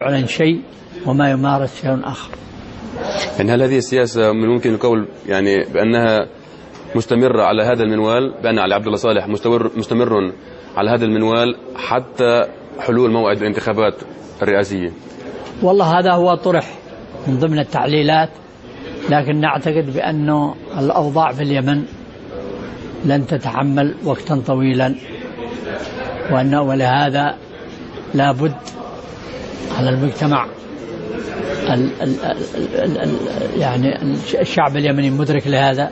يعلن شيء وما يمارس شيء آخر. يعني هل هذه السياسة من ممكن القول يعني بأنها مستمرة على هذا المنوال، بأن علي عبد الله صالح مستمر على هذا المنوال حتى حلول موعد الانتخابات الرئاسية؟ والله هذا هو طرح من ضمن التعليلات، لكن نعتقد بأنه الأوضاع في اليمن لن تتحمل وقتا طويلا، ولهذا لابد على المجتمع يعني الشعب اليمني مدرك لهذا،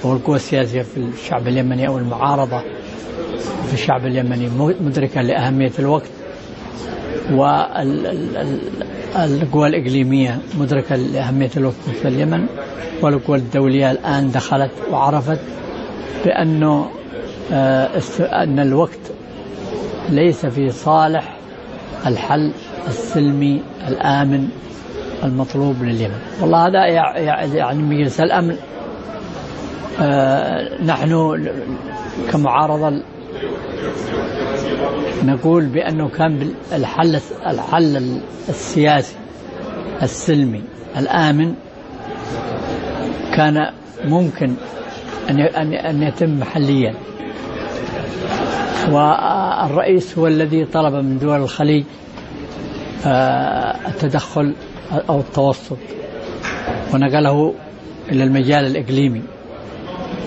والقوى السياسية في الشعب اليمني أو المعارضة في الشعب اليمني مدركة لأهمية الوقت، والقوى الإقليمية مدركة لأهمية الوقت في اليمن، والقوى الدولية الآن دخلت وعرفت بأنه أن الوقت ليس في صالح الحل السلمي الآمن المطلوب لليمن. والله هذا يعني مجلس الأمن نحن كمعارضة نقول بأنه كان الحل السياسي السلمي الآمن كان ممكن أن يتم محليا، والرئيس هو الذي طلب من دول الخليج التدخل أو التوسط ونقله إلى المجال الإقليمي،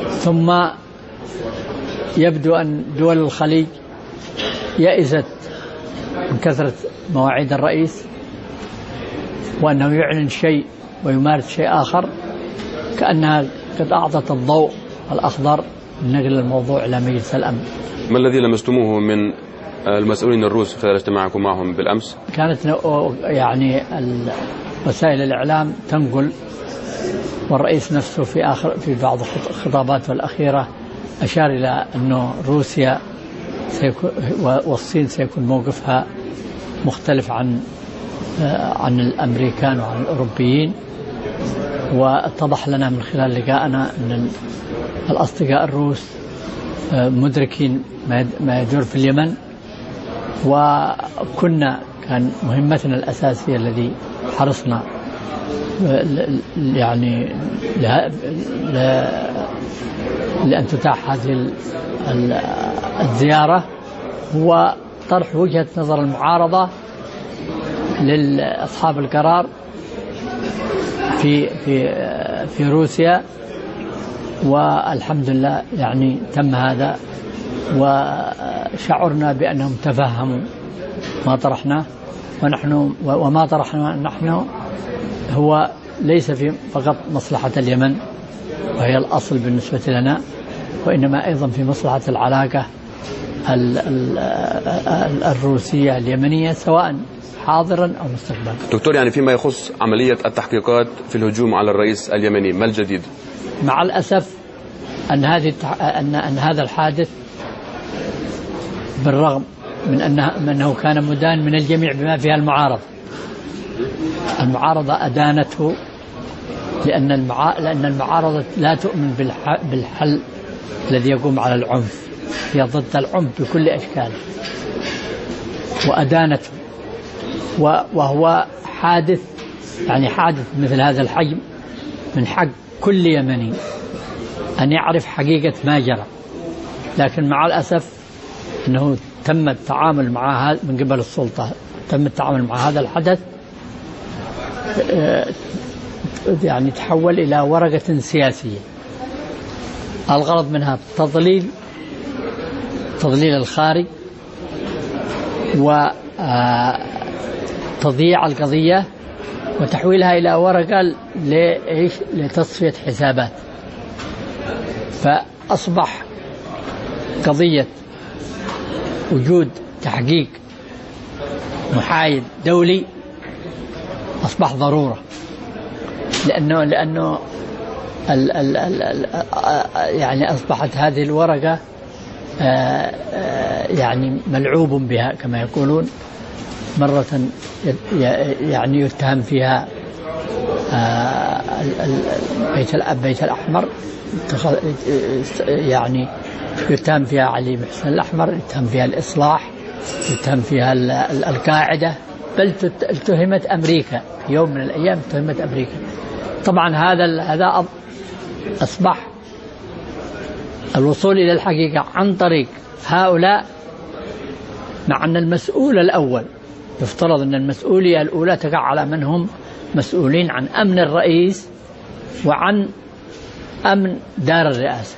ثم يبدو أن دول الخليج يئست من كثرة مواعيد الرئيس، وأنه يعلن شيء ويمارس شيء آخر، كأنها قد أعطت الضوء الأخضر من نقل الموضوع إلى مجلس الأمن. ما الذي لمستموه من المسؤولين الروس خلال اجتماعكم معهم بالأمس؟ كانت يعني وسائل الإعلام تنقل، والرئيس نفسه في بعض خطاباته الأخيرة أشار إلى أنه روسيا والصين سيكون موقفها مختلف عن الأمريكان وعن الأوروبيين، واتضح لنا من خلال لقائنا أن الأصدقاء الروس مدركين ما يدور في اليمن، كان مهمتنا الأساسية الذي حرصنا يعني لأن تتاح هذه الزيارة هو طرح وجهة نظر المعارضة لأصحاب القرار في روسيا، والحمد لله يعني تم هذا، وشعرنا بأنهم تفهموا ما طرحناه، وما طرحنا نحن هو ليس في فقط مصلحة اليمن وهي الأصل بالنسبة لنا، وإنما أيضا في مصلحة العلاقة الروسية اليمنية سواء حاضرا أو مستقبلا. دكتور، يعني فيما يخص عملية التحقيقات في الهجوم على الرئيس اليمني، ما الجديد؟ مع الأسف أن هذا الحادث بالرغم من أنه كان مدان من الجميع بما فيها المعارضة أدانته، لأن المعارضة لا تؤمن بالحل الذي يقوم على العنف، هي ضد العنف بكل أشكاله، وأدانته، وهو حادث مثل هذا الحجم من حق كل يمني أن يعرف حقيقة ما جرى، لكن مع الأسف أنه تم التعامل مع من قبل السلطة، تم التعامل مع هذا الحدث يعني تحول إلى ورقة سياسية الغرض منها تضليل الخارج وتضييع القضية وتحويلها إلى ورقة لتصفية حسابات، فأصبح قضية وجود تحقيق محايد دولي أصبح ضرورة، لأنه يعني أصبحت هذه الورقة يعني ملعوب بها كما يقولون، مرة يعني يتهم فيها بيت الأحمر، يعني يتهم فيها علي محسن الأحمر، يتهم فيها الإصلاح، يتهم فيها القاعدة، بل اتهمت أمريكا في يوم من الأيام، اتهمت أمريكا. طبعا هذا أصبح الوصول إلى الحقيقة عن طريق هؤلاء، مع أن المسؤول الأول يفترض أن المسؤولية الأولى تقع على من هم مسؤولين عن أمن الرئيس وعن أمن دار الرئاسة،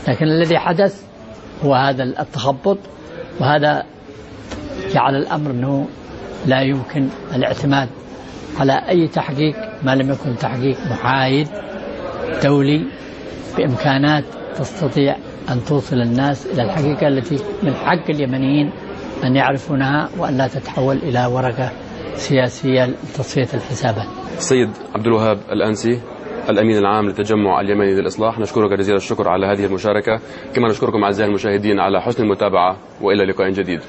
لكن الذي حدث هو هذا التخبط، وهذا جعل الأمر أنه لا يمكن الاعتماد على أي تحقيق ما لم يكن تحقيق محايد دولي بإمكانات تستطيع أن توصل الناس إلى الحقيقة التي من حق اليمنيين أن يعرفونها، وأن لا تتحول إلى ورقة سياسية لتصفية الحسابات. السيد عبد الوهاب الأنسي، الأمين العام للتجمع اليمني للإصلاح، نشكرك جزيل الشكر على هذه المشاركة، كما نشكركم أعزائي المشاهدين على حسن المتابعة، وإلى لقاء جديد.